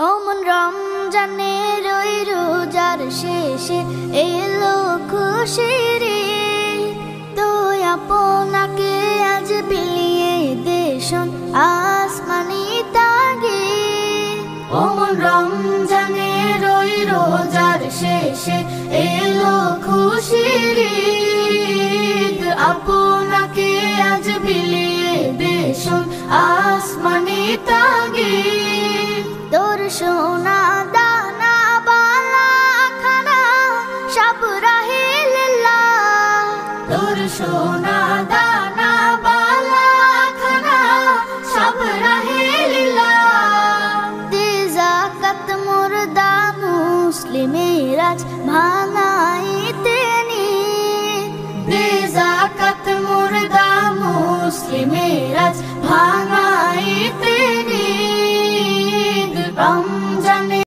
অমন রমজানের ওই রোজার শেষে এলো খুশির তো আপনাকে আজ বিলিয়ে দেশন আসমানি তাগে। অমন রমজানের ওই রোজার শেষে এলো খুশির আপনাকে আজ বিলিয়ে দেশন আসমানি তাগে। তোর সোনা দানা বালা খানা সব রাহে লিল্লাহ, তোর সোনা দানা বালা খানা সব রাহে লিল্লাহ। দে যাকাত মুর্দা মুসলিমের আজ ভাঙাইতে নি, দে যাকাত মুর্দা মুসলিমের আজ ভাঙাইতে নি। রমজানে